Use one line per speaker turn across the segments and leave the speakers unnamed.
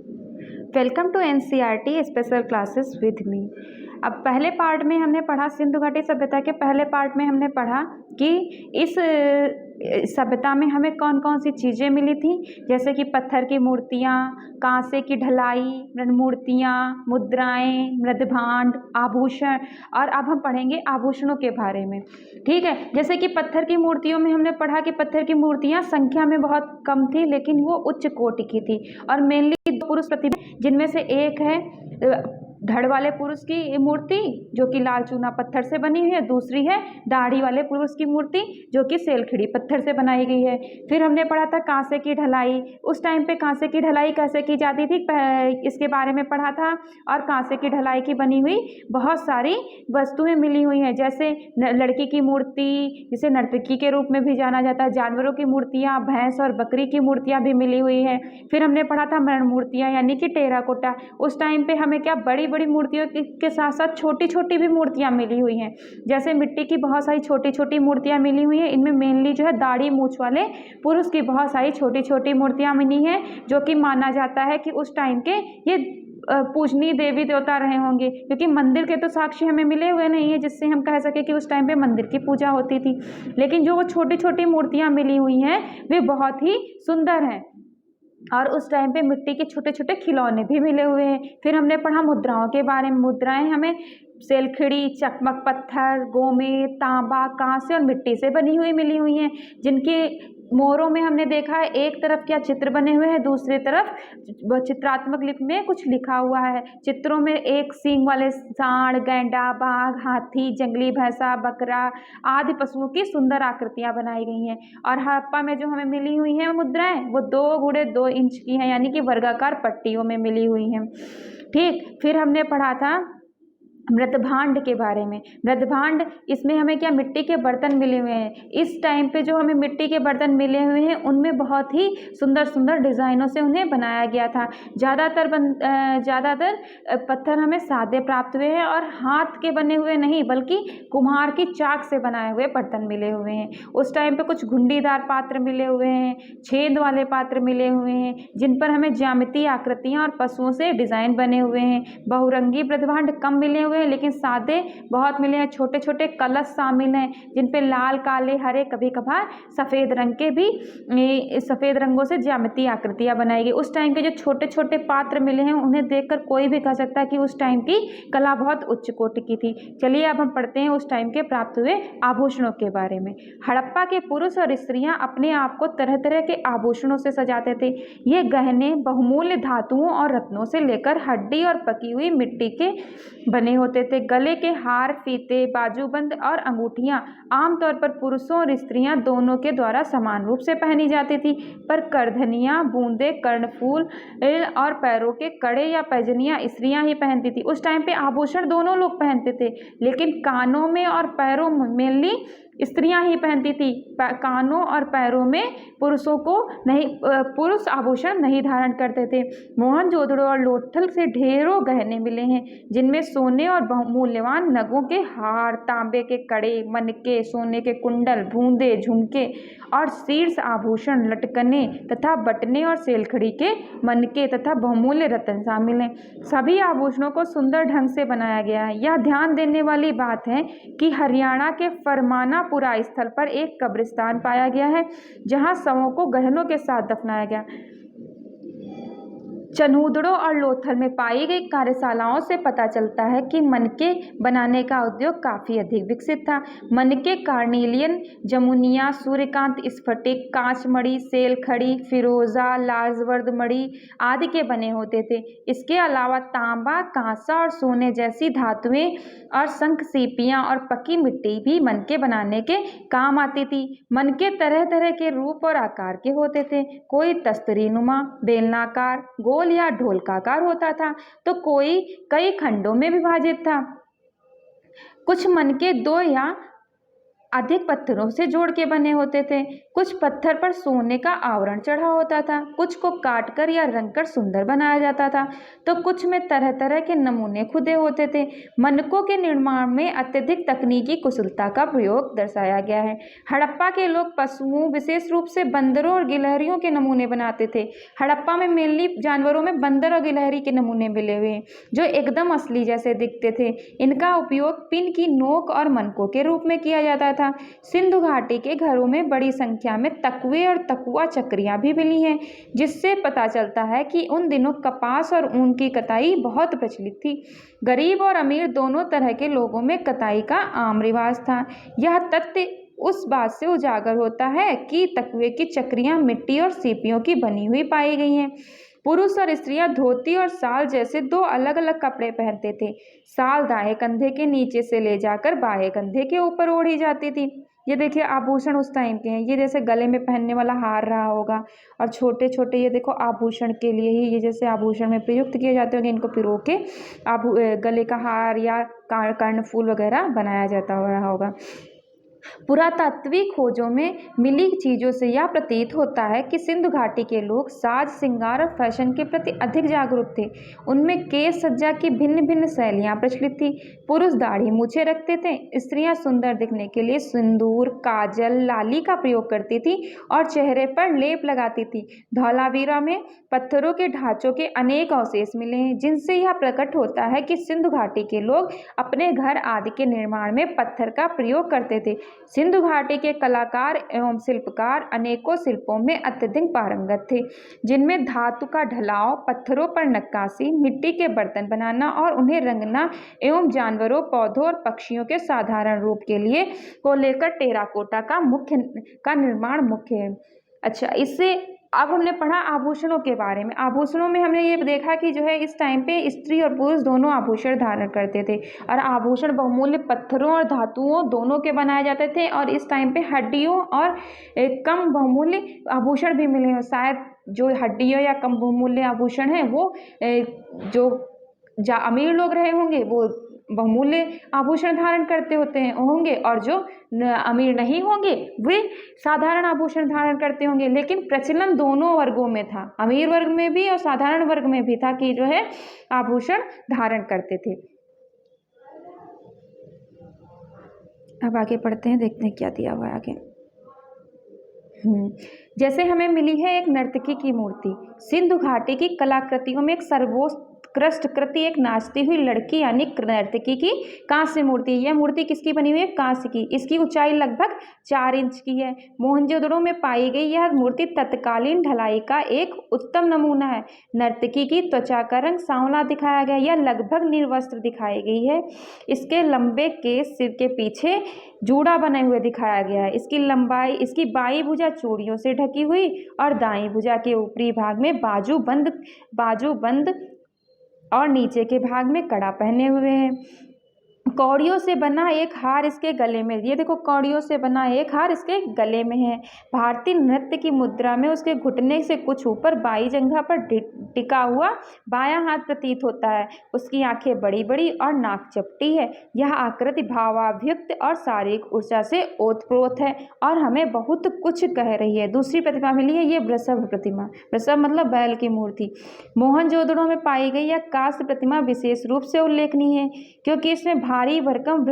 Welcome to NCERT special classes with me. अब पहले part में हमने पढ़ा, सिंधु घाटी सभ्यता के पहले पार्ट में हमने पढ़ा कि इस सभ्यता में हमें कौन कौन सी चीज़ें मिली थी, जैसे कि पत्थर की मूर्तियाँ, कांसे की ढलाई, मूर्तियाँ, मुद्राएं, मृदभांड, आभूषण। और अब हम पढ़ेंगे आभूषणों के बारे में। ठीक है, जैसे कि पत्थर की मूर्तियों में हमने पढ़ा कि पत्थर की मूर्तियाँ संख्या में बहुत कम थी, लेकिन वो उच्च कोटि की थी और मेनली पुरुष प्रतिभा, जिनमें से एक है धड़ वाले पुरुष की मूर्ति जो कि लाल चूना पत्थर से बनी हुई है, दूसरी है दाढ़ी वाले पुरुष की मूर्ति जो कि सेलखड़ी पत्थर से बनाई गई है। फिर हमने पढ़ा था कांसे की ढलाई। उस टाइम पे कांसे की ढलाई कैसे की जाती थी इसके बारे में पढ़ा था। और कांसे की ढलाई की बनी हुई बहुत सारी वस्तुएं मिली हुई हैं, जैसे लड़की की मूर्ति जिसे नर्तकी के रूप में भी जाना जाता है, जानवरों की मूर्तियाँ, भैंस और बकरी की मूर्तियाँ भी मिली हुई हैं। फिर हमने पढ़ा था मरण मूर्तियाँ यानी कि टेराकोटा। उस टाइम पे हमें क्या बड़ी बड़ी मूर्तियों के साथ साथ छोटी छोटी भी मूर्तियाँ मिली हुई हैं, जैसे मिट्टी की बहुत सारी छोटी छोटी मूर्तियाँ मिली हुई हैं। इनमें मेनली जो है दाढ़ी मूछ वाले पुरुष की बहुत सारी छोटी छोटी मूर्तियाँ मिली हैं, जो कि माना जाता है कि उस टाइम के ये पूजनीय देवी देवता रहे होंगे, क्योंकि मंदिर के तो साक्ष्य हमें मिले हुए नहीं है जिससे हम कह सके कि उस टाइम पे मंदिर की पूजा होती थी। लेकिन जो वो छोटी छोटी मूर्तियाँ मिली हुई हैं वे बहुत ही सुंदर हैं और उस टाइम पे मिट्टी के छोटे छोटे खिलौने भी मिले हुए हैं। फिर हमने पढ़ा मुद्राओं के बारे में। मुद्राएं हमें सेलखड़ी, चकमक पत्थर, गोमेद, तांबा, कांसे और मिट्टी से बनी हुई मिली हुई हैं, जिनके मोहरों में हमने देखा है एक तरफ क्या चित्र बने हुए हैं, दूसरी तरफ चित्रात्मक लिपि में कुछ लिखा हुआ है। चित्रों में एक सींग वाले सांड, गैंडा, बाघ, हाथी, जंगली भैंसा, बकरा आदि पशुओं की सुंदर आकृतियां बनाई गई हैं। और हड़प्पा में जो हमें मिली हुई हैं मुद्राएं वो 2 x 2 इंच की हैं, यानी कि वर्गाकार पट्टियों में मिली हुई हैं। ठीक, फिर हमने पढ़ा था मृदभांड के बारे में। मृदभांड, इसमें हमें क्या मिट्टी के बर्तन मिले हुए हैं। इस टाइम पे जो हमें मिट्टी के बर्तन मिले हुए हैं उनमें बहुत ही सुंदर सुंदर डिज़ाइनों से उन्हें बनाया गया था। ज़्यादातर पत्थर हमें सादे प्राप्त हुए हैं और हाथ के बने हुए नहीं बल्कि कुम्हार की चाक से बनाए हुए बर्तन मिले हुए हैं। उस टाइम पे कुछ घुंडीदार पात्र मिले हुए हैं, छेद वाले पात्र मिले हुए हैं, जिन पर हमें ज्यामितीय आकृतियाँ और पशुओं से डिज़ाइन बने हुए हैं। बहुरंगी मृदभांड कम मिले हुए हैं, लेकिन सादे बहुत मिले हैं। छोटे छोटे कलश शामिल हैं, जिन पे लाल, काले, हरे, कभी कभार सफ़ेद रंग के भी सफ़ेद रंगों से ज्यामितीय आकृतियाँ बनाई गई। उस टाइम के जो छोटे छोटे पात्र मिले हैं उन्हें देखकर कोई भी कह सकता है कि उस टाइम की कला बहुत उच्च कोटि की थी। चलिए अब हम पढ़ते हैं उस टाइम के प्राप्त हुए आभूषणों के बारे में। हड़प्पा के पुरुष और स्त्रियां अपने आप को तरह तरह के आभूषणों से सजाते थे। ये गहने बहुमूल्य धातुओं और रत्नों से लेकर हड्डी और पकी हुई मिट्टी के बने होते थे। गले के हार, फीते, बाजूबंद और अंगूठियां आमतौर पर पुरुषों और स्त्रियां दोनों के द्वारा समान रूप से पहनी जाती थी, पर करधनियां, बूंदे, कर्णफूल और पैरों के कड़े या पैजनियां स्त्रियां ही पहनती थी। उस टाइम पे आभूषण दोनों लोग पहनते थे, लेकिन कानों में और पैरों में मेनली स्त्रियां ही पहनती थी। कानों और पैरों में पुरुषों को नहीं, पुरुष आभूषण नहीं धारण करते थे। मोहनजोदड़ो और लोथल से ढेरों गहने मिले हैं, जिनमें सोने और बहुमूल्यवान नगों के हार, तांबे के कड़े, मनके, सोने के कुंडल, बूंदे, झुमके और शीर्ष आभूषण, लटकने तथा बटने और सेलखड़ी के मनके तथा बहुमूल्य रत्न शामिल हैं। सभी आभूषणों को सुंदर ढंग से बनाया गया है। यह ध्यान देने वाली बात है कि हरियाणा के फरमानापुरा स्थल पर एक कब्रिस्तान पाया गया है, जहां शवों को गहनों के साथ दफनाया गया। चनूदड़ो और लोथल में पाई गई कार्यशालाओं से पता चलता है कि मनके बनाने का उद्योग काफ़ी अधिक विकसित था। मनके कार्निलियन, जमुनिया, सूर्यकांत, स्फटिक, कांच मणि, सेलखड़ी, फिरोजा, लाजवर्द मणि आदि के बने होते थे। इसके अलावा तांबा, कांसा और सोने जैसी धातुएं और शंख सीपियाँ और पकी मिट्टी भी मनके बनाने के काम आती थी। मनके तरह तरह के रूप और आकार के होते थे। कोई तस्तरीनुमा, बेलनाकार, गोल या ढोलकाकार होता था, तो कोई कई खंडों में विभाजित था। कुछ मनके 2 या अधिक पत्थरों से जोड़ के बने होते थे। कुछ पत्थर पर सोने का आवरण चढ़ा होता था, कुछ को काटकर या रंगकर सुंदर बनाया जाता था, तो कुछ में तरह तरह के नमूने खुदे होते थे। मनकों के निर्माण में अत्यधिक तकनीकी कुशलता का प्रयोग दर्शाया गया है। हड़प्पा के लोग पशुओं, विशेष रूप से बंदरों और गिलहरियों के नमूने बनाते थे। हड़प्पा में मेनली जानवरों में बंदर और गिलहरी के नमूने मिले हुए हैं, जो एकदम असली जैसे दिखते थे। इनका उपयोग पिन की नोक और मनकों के रूप में किया जाता था। सिंधु घाटी के घरों में बड़ी संख्या में तकवे और तकुआ चक्रियां भी मिली हैं, जिससे पता चलता है कि उन दिनों कपास और ऊन की कताई बहुत प्रचलित थी। गरीब और अमीर दोनों तरह के लोगों में कताई का आम रिवाज था। यह तथ्य उस बात से उजागर होता है कि तकवे की चक्रियां मिट्टी और सीपियों की बनी हुई पाई गई हैं। पुरुष और स्त्रियां धोती और शाल जैसे दो अलग अलग कपड़े पहनते थे। शाल दाएं कंधे के नीचे से ले जाकर बाएं कंधे के ऊपर ओढ़ी जाती थी। ये देखिए आभूषण उस टाइम के हैं। ये जैसे गले में पहनने वाला हार रहा होगा, और छोटे छोटे ये देखो आभूषण के लिए ही ये जैसे आभूषण में प्रयुक्त किए जाते होंगे, इनको पिरो के गले का हार या कर्णफूल वगैरह बनाया जाता हो रहा होगा। पुरातात्विक खोजों में मिली चीज़ों से यह प्रतीत होता है कि सिंधु घाटी के लोग साज श्रृंगार और फैशन के प्रति अधिक जागरूक थे। उनमें केश सज्जा की भिन्न भिन्न शैलियाँ प्रचलित थी। पुरुष दाढ़ी मूछें रखते थे, स्त्रियां सुंदर दिखने के लिए सिंदूर, काजल, लाली का प्रयोग करती थी और चेहरे पर लेप लगाती थी। धौलावीरा में पत्थरों के ढांचों के अनेक अवशेष मिले हैं, जिनसे यह प्रकट होता है कि सिंधु घाटी के लोग अपने घर आदि के निर्माण में पत्थर का प्रयोग करते थे। सिंधु घाटी के कलाकार एवं शिल्पकार अनेकों शिल्पों में अत्यधिक पारंगत थे, जिनमें धातु का ढलाव, पत्थरों पर नक्काशी, मिट्टी के बर्तन बनाना और उन्हें रंगना एवं जानवरों, पौधों और पक्षियों के साधारण रूप के लिए को लेकर टेराकोटा का निर्माण मुख्य है। अच्छा, इससे अब हमने पढ़ा आभूषणों के बारे में। आभूषणों में हमने ये देखा कि जो है इस टाइम पे स्त्री और पुरुष दोनों आभूषण धारण करते थे, और आभूषण बहुमूल्य पत्थरों और धातुओं दोनों के बनाए जाते थे, और इस टाइम पे हड्डियों और कम बहुमूल्य आभूषण भी मिले हैं। शायद जो हड्डियों या कम बहुमूल्य आभूषण हैं वो जो अमीर लोग रहे होंगे वो बहुमूल्य आभूषण धारण करते होंगे, और जो अमीर नहीं होंगे वे साधारण आभूषण धारण करते होंगे। लेकिन प्रचलन दोनों वर्गों में था, अमीर वर्ग में भी और साधारण वर्ग में भी था कि जो है आभूषण धारण करते थे। अब आगे पढ़ते हैं, देखते हैं क्या दिया हुआ है आगे। जैसे हमें मिली है एक नर्तकी की मूर्ति। सिंधु घाटी की कलाकृतियों में एक सर्वोत्कृष्ट कृति एक नाचती हुई लड़की यानी नर्तकी की कांस्य मूर्ति। यह मूर्ति किसकी बनी हुई है? कांस्य की। इसकी ऊंचाई लगभग 4 इंच की है। मोहनजोदड़ो में पाई गई यह मूर्ति तत्कालीन ढलाई का एक उत्तम नमूना है। नर्तकी की त्वचा का रंग सांवला दिखाया गया। यह लगभग निर्वस्त्र दिखाई गई है। इसके लंबे केस सिर के पीछे जूड़ा बने हुए दिखाया गया है। इसकी बाई भुजा चूड़ियों से ढकी हुई और दाई भुजा के ऊपरी भाग में बाजूबंद और नीचे के भाग में कड़ा पहने हुए हैं। कौड़ियों से बना एक हार इसके गले में, ये देखो कौड़ियों से बना एक हार इसके गले में है। भारतीय नृत्य की मुद्रा में उसके घुटने से कुछ ऊपर बाई जंघा पर टिका हुआ बायां हाथ प्रतीत होता है। उसकी आंखें बड़ी बड़ी और नाक चपटी है। यह आकृति भावाभियुक्त और शारीरिक ऊर्जा से ओतप्रोत है और हमें बहुत कुछ कह रही है। दूसरी प्रतिमा मिली है, ये वृषभ प्रतिमा। वृषभ मतलब बैल की मूर्ति। मोहनजोदड़ो में पाई गई यह कांस्य प्रतिमा विशेष रूप से उल्लेखनीय है, क्योंकि इसमें भारी भरकम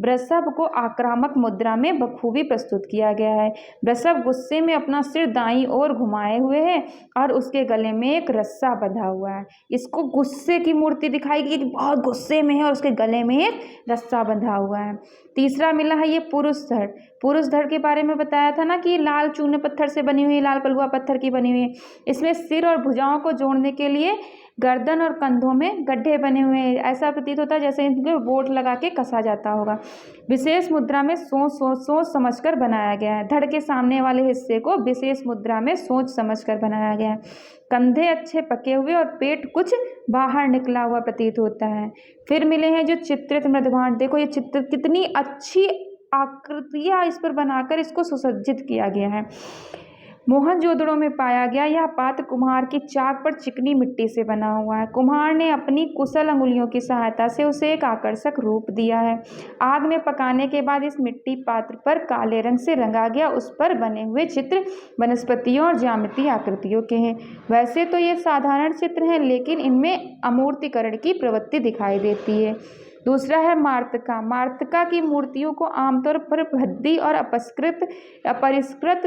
वृषभ को आक्रामक मुद्रा में बखूबी प्रस्तुत किया गया है। वृषभ गुस्से में अपना सिर दाईं ओर घुमाए हुए है और उसके गले में एक रस्सा बंधा हुआ है। इसको गुस्से की मूर्ति दिखाई गई, बहुत गुस्से में है और उसके गले में एक रस्सा बंधा हुआ है। तीसरा मिला है ये पुरुष धड़। पुरुष धड़ के बारे में बताया था ना कि लाल चूने पत्थर से बनी हुई, लाल पलुआ पत्थर की बनी हुई है। इसमें सिर और भुजाओं को जोड़ने के लिए गर्दन और कंधों में गड्ढे बने हुए हैं। ऐसा प्रतीत होता है जैसे इनके बोट लगा के कसा जाता होगा। विशेष मुद्रा में सोच समझकर बनाया गया है। धड़ के सामने वाले हिस्से को विशेष मुद्रा में सोच समझकर बनाया गया है। कंधे अच्छे पके हुए और पेट कुछ बाहर निकला हुआ प्रतीत होता है। फिर मिले हैं जो चित्रित मृदभांड। देखो ये चित्र कितनी अच्छी आकृतियाँ इस पर बनाकर इसको सुसज्जित किया गया है। मोहनजोदड़ो में पाया गया यह पात्र कुम्हार की चाक पर चिकनी मिट्टी से बना हुआ है। कुम्हार ने अपनी कुशल अंगुलियों की सहायता से उसे एक आकर्षक रूप दिया है। आग में पकाने के बाद इस मिट्टी पात्र पर काले रंग से रंगा गया उस पर बने हुए चित्र वनस्पतियों और ज्यामितीय आकृतियों के हैं। वैसे तो ये साधारण चित्र हैं, लेकिन इनमें अमूर्तीकरण की प्रवृत्ति दिखाई देती है। दूसरा है मार्तका। मार्तका की मूर्तियों को आमतौर पर भद्दी और अपरिष्कृत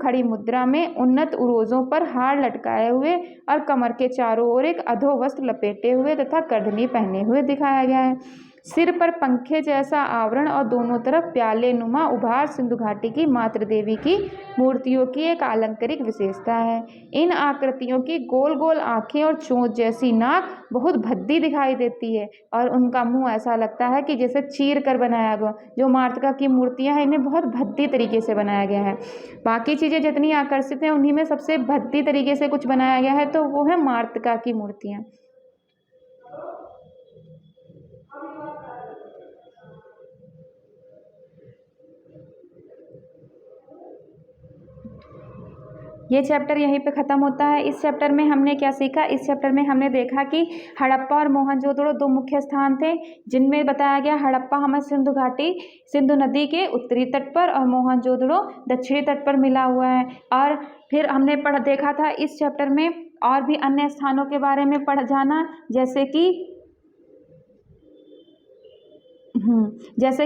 खड़ी मुद्रा में उन्नत उरोजों पर हार लटकाए हुए और कमर के चारों ओर एक अधोवस्त्र लपेटे हुए तथा करधनी पहने हुए दिखाया गया है। सिर पर पंखे जैसा आवरण और दोनों तरफ प्याले नुमा उभार सिंधु घाटी की मातृ देवी की मूर्तियों की एक आलंकारिक विशेषता है। इन आकृतियों की गोल गोल आंखें और चोंच जैसी नाक बहुत भद्दी दिखाई देती है और उनका मुंह ऐसा लगता है कि जैसे चीर कर बनाया गया। जो मार्तका की मूर्तियां हैं इन्हें बहुत भद्दी तरीके से बनाया गया है। बाकी चीज़ें जितनी आकर्षित हैं उन्हीं में सबसे भद्दी तरीके से कुछ बनाया गया है तो वो है मार्तका की मूर्तियाँ। ये चैप्टर यहीं पे ख़त्म होता है। इस चैप्टर में हमने क्या सीखा? इस चैप्टर में हमने देखा कि हड़प्पा और मोहनजोदड़ो दो मुख्य स्थान थे, जिनमें बताया गया हड़प्पा हमें सिंधु घाटी सिंधु नदी के उत्तरी तट पर और मोहनजोदड़ो दक्षिणी तट पर मिला हुआ है। और फिर हमने देखा था इस चैप्टर में और भी अन्य स्थानों के बारे में जाना, जैसे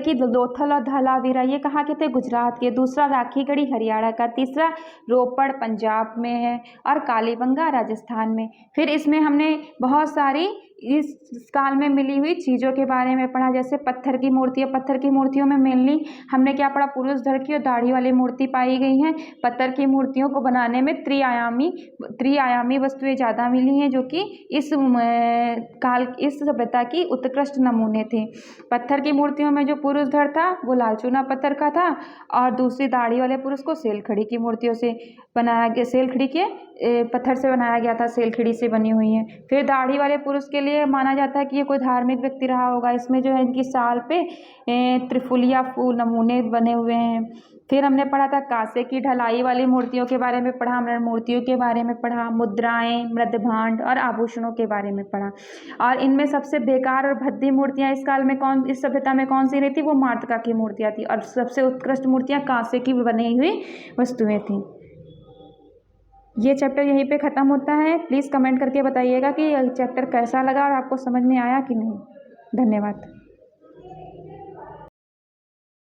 कि लोथल और धलावीरा, ये कहाँ के थे? गुजरात के। दूसरा राखीगढ़ी हरियाणा का। तीसरा रोपड़ पंजाब में है और कालीबंगा राजस्थान में। फिर इसमें हमने बहुत सारी इस काल में मिली हुई चीज़ों के बारे में पढ़ा, जैसे पत्थर की मूर्तियाँ। पत्थर की मूर्तियों में मेनली हमने क्या पढ़ा? पुरुष धड़ की और दाढ़ी वाली मूर्ति पाई गई हैं। पत्थर की मूर्तियों को बनाने में त्रिआयामी वस्तुएं ज़्यादा मिली हैं, जो कि इस सभ्यता की उत्कृष्ट नमूने थे। पत्थर की मूर्तियों में जो पुरुष धड़ था वो लाल चूना पत्थर का था और दूसरी दाढ़ी वाले पुरुष को सेलखड़ी की मूर्तियों से बनाया गया, सेलखड़ी के पत्थर से बनाया गया था, सेलखड़ी से बनी हुई है। फिर दाढ़ी वाले पुरुष के लिए माना जाता है कि ये कोई धार्मिक व्यक्ति रहा होगा। इसमें जो है इनकी साल पे त्रिफुलिया फूल नमूने बने हुए हैं। फिर हमने पढ़ा था कांसे की ढलाई वाली मूर्तियों के बारे में पढ़ा, हमने मूर्तियों के बारे में पढ़ा, मुद्राएं, मृदभांड और आभूषणों के बारे में पढ़ा। और इनमें सबसे बेकार और भद्दी मूर्तियाँ इस सभ्यता में कौन सी रही थी? वो मार्तका की मूर्तियाँ थी। और सबसे उत्कृष्ट मूर्तियाँ कांसे की बनी हुई वस्तुएं थी। ये चैप्टर यहीं पे ख़त्म होता है। प्लीज़ कमेंट करके बताइएगा कि यह चैप्टर कैसा लगा और आपको समझ में आया कि नहीं। धन्यवाद।